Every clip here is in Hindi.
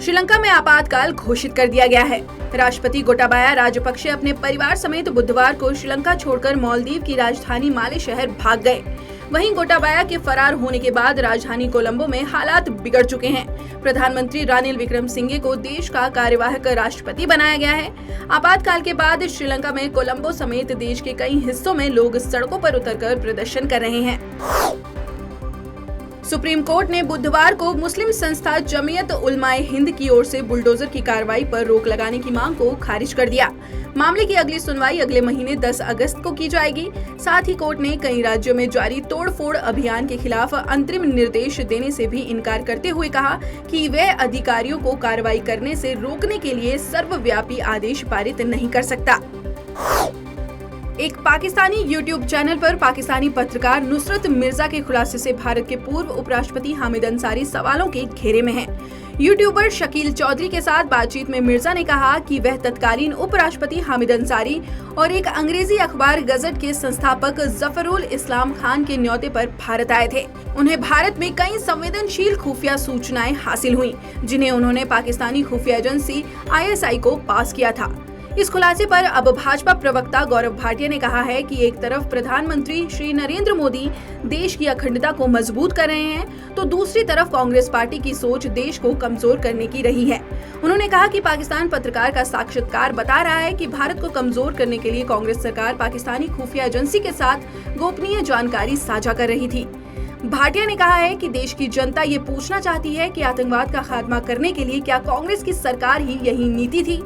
श्रीलंका में आपातकाल घोषित कर दिया गया है। राष्ट्रपति गोटाबाया राजपक्षे अपने परिवार समेत बुधवार को श्रीलंका छोड़कर मालदीव की राजधानी माले शहर भाग गए। वहीं गोटाबाया के फरार होने के बाद राजधानी कोलंबो में हालात बिगड़ चुके हैं। प्रधानमंत्री रानिल विक्रमसिंघे को देश का कार्यवाहक राष्ट्रपति बनाया गया है। आपातकाल के बाद श्रीलंका में कोलंबो समेत देश के कई हिस्सों में लोग सड़कों पर उतरकर प्रदर्शन कर रहे हैं। सुप्रीम कोर्ट ने बुधवार को मुस्लिम संस्था जमीयत उलमाए हिंद की ओर से बुलडोजर की कार्रवाई पर रोक लगाने की मांग को खारिज कर दिया। मामले की अगली सुनवाई अगले महीने 10 अगस्त को की जाएगी। साथ ही कोर्ट ने कई राज्यों में जारी तोड़फोड़ अभियान के खिलाफ अंतरिम निर्देश देने से भी इनकार करते हुए कहा कि वह अधिकारियों को कार्रवाई करने से रोकने के लिए सर्वव्यापी आदेश पारित नहीं कर सकता। एक पाकिस्तानी यूट्यूब चैनल पर पाकिस्तानी पत्रकार नुसरत मिर्जा के खुलासे से भारत के पूर्व उपराष्ट्रपति हामिद अंसारी सवालों के घेरे में हैं। यूट्यूबर शकील चौधरी के साथ बातचीत में मिर्जा ने कहा कि वह तत्कालीन उपराष्ट्रपति हामिद अंसारी और एक अंग्रेजी अखबार गजट के संस्थापक जफरुल इस्लाम खान के न्योते पर भारत आए थे। उन्हें भारत में कई संवेदनशील खुफिया सूचनाएं हासिल हुई, जिन्हें उन्होंने पाकिस्तानी खुफिया एजेंसी ISI को पास किया था। इस खुलासे पर अब भाजपा प्रवक्ता गौरव भाटिया ने कहा है कि एक तरफ प्रधानमंत्री श्री नरेंद्र मोदी देश की अखंडता को मजबूत कर रहे हैं, तो दूसरी तरफ कांग्रेस पार्टी की सोच देश को कमजोर करने की रही है। उन्होंने कहा कि पाकिस्तान पत्रकार का साक्षात्कार बता रहा है कि भारत को कमजोर करने के लिए कांग्रेस सरकार पाकिस्तानी खुफिया एजेंसी के साथ गोपनीय जानकारी साझा कर रही थी। भाटिया ने कहा है कि देश की जनता ये पूछना चाहती है कि आतंकवाद का खात्मा करने के लिए क्या कांग्रेस की सरकार ही यही नीति थी।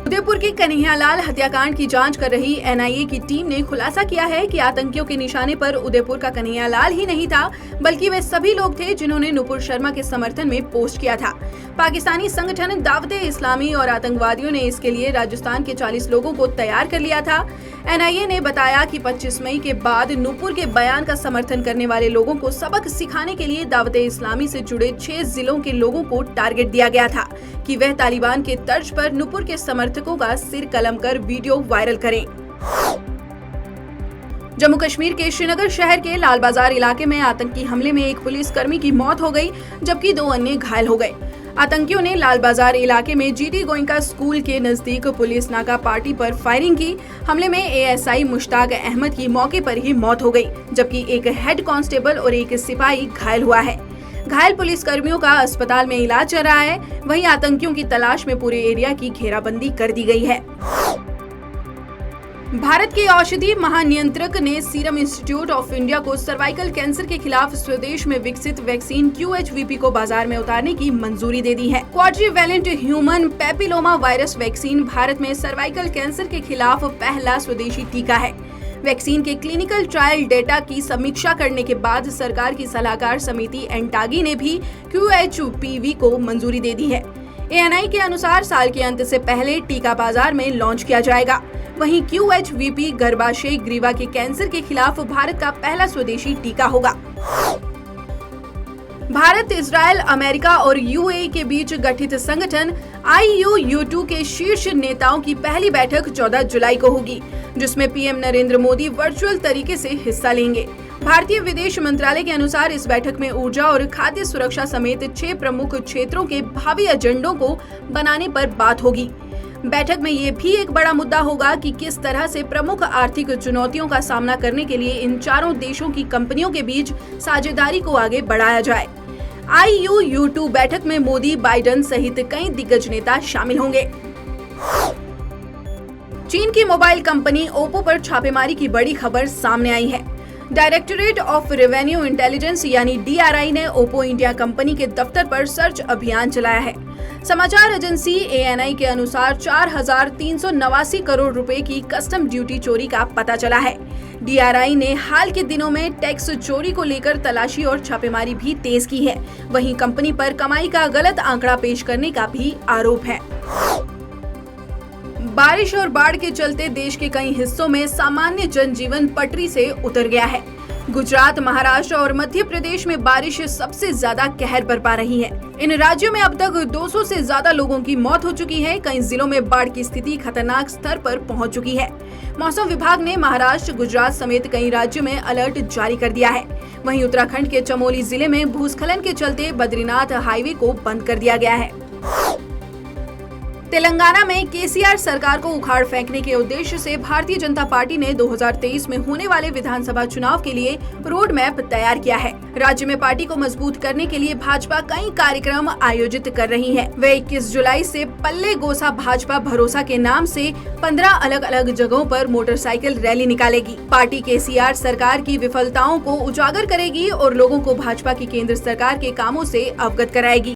उदयपुर के कन्हैयालाल हत्याकांड की जांच कर रही NIA की टीम ने खुलासा किया है कि आतंकियों के निशाने पर उदयपुर का कन्हैयालाल ही नहीं था, बल्कि वे सभी लोग थे जिन्होंने नुपुर शर्मा के समर्थन में पोस्ट किया था। पाकिस्तानी संगठन दावते इस्लामी और आतंकवादियों ने इसके लिए राजस्थान के 40 लोगों को तैयार कर लिया था। NIA ने बताया कि 25 मई के बाद नुपुर के बयान का समर्थन करने वाले लोगों को सबक सिखाने के लिए दावते इस्लामी से जुड़े 6 जिलों के लोगों को टारगेट दिया गया था कि वह तालिबान के तर्ज पर नुपुर के समर्थकों का सिर कलम कर वीडियो वायरल करें। जम्मू कश्मीर के श्रीनगर शहर के लाल बाजार इलाके में आतंकी हमले में एक पुलिसकर्मी की मौत हो गई, जबकि 2 अन्य घायल हो गए। आतंकियों ने लाल बाजार इलाके में GT गोयनका स्कूल के नजदीक पुलिस नाका पार्टी पर फायरिंग की। हमले में ASI मुश्ताक अहमद की मौके पर ही मौत हो गई, जबकि एक हेड कांस्टेबल और एक सिपाही घायल हुआ है। घायल पुलिसकर्मियों का अस्पताल में इलाज चल रहा है। वहीं आतंकियों की तलाश में पूरे एरिया की घेराबंदी कर दी गई है। भारत के औषधि महानियंत्रक ने सीरम इंस्टीट्यूट ऑफ इंडिया को सर्वाइकल कैंसर के खिलाफ स्वदेश में विकसित वैक्सीन QHVP को बाजार में उतारने की मंजूरी दे दी है। Quadrivalent human papilloma virus vaccine Bharat में सर्वाइकल कैंसर के खिलाफ पहला स्वदेशी टीका है। वैक्सीन के क्लिनिकल ट्रायल डेटा की समीक्षा करने के बाद सरकार की सलाहकार समिति एंटागी ने भी QHPV को मंजूरी दे दी है। ANI के अनुसार साल के अंत से पहले टीका बाजार में लॉन्च किया जाएगा। वहीं QHVP गर्भाशय ग्रीवा के कैंसर के खिलाफ भारत का पहला स्वदेशी टीका होगा। भारत, इजरायल, अमेरिका और UAE के बीच गठित संगठन IUU2 के शीर्ष नेताओं की पहली बैठक 14 जुलाई को होगी, जिसमें PM नरेंद्र मोदी वर्चुअल तरीके से हिस्सा लेंगे। भारतीय विदेश मंत्रालय के अनुसार इस बैठक में ऊर्जा और खाद्य सुरक्षा समेत 6 प्रमुख क्षेत्रों के भावी एजेंडों को बनाने पर बात होगी। बैठक में ये भी एक बड़ा मुद्दा होगा कि किस तरह से प्रमुख आर्थिक चुनौतियों का सामना करने के लिए इन चारों देशों की कंपनियों के बीच साझेदारी को आगे बढ़ाया जाए। IUU2 बैठक में मोदी, बाइडेन सहित कई दिग्गज नेता शामिल होंगे। चीन की मोबाइल कंपनी ओप्पो पर छापेमारी की बड़ी खबर सामने आई है। डायरेक्टोरेट ऑफ रेवेन्यू इंटेलिजेंस यानी DRI ने ओप्पो इंडिया कंपनी के दफ्तर पर सर्च अभियान चलाया है। समाचार एजेंसी ANI के अनुसार 4,389 करोड़ रुपए की कस्टम ड्यूटी चोरी का पता चला है। DRI ने हाल के दिनों में टैक्स चोरी को लेकर तलाशी और छापेमारी भी तेज की है। वहीं कंपनी पर कमाई का गलत आंकड़ा पेश करने का भी आरोप है। बारिश और बाढ़ के चलते देश के कई हिस्सों में सामान्य जनजीवन पटरी से उतर गया है। गुजरात, महाराष्ट्र और मध्य प्रदेश में बारिश सबसे ज्यादा कहर बरपा रही है। इन राज्यों में अब तक 200 से ज्यादा लोगों की मौत हो चुकी है। कई जिलों में बाढ़ की स्थिति खतरनाक स्तर पर पहुंच चुकी है। मौसम विभाग ने महाराष्ट्र, गुजरात समेत कई राज्यों में अलर्ट जारी कर दिया है। वहीं उत्तराखंड के चमोली जिले में भूस्खलन के चलते बद्रीनाथ हाईवे को बंद कर दिया गया है। तेलंगाना में केसीआर सरकार को उखाड़ फेंकने के उद्देश्य से भारतीय जनता पार्टी ने 2023 में होने वाले विधानसभा चुनाव के लिए रोड मैप तैयार किया है। राज्य में पार्टी को मजबूत करने के लिए भाजपा कई कार्यक्रम आयोजित कर रही है। वे 21 जुलाई से पल्ले गोसा भाजपा भरोसा के नाम से 15 अलग अलग जगहों पर मोटरसाइकिल रैली निकालेगी। पार्टी केसीआर सरकार की विफलताओं को उजागर करेगी और लोगों को भाजपा की केंद्र सरकार के कामों से अवगत कराएगी।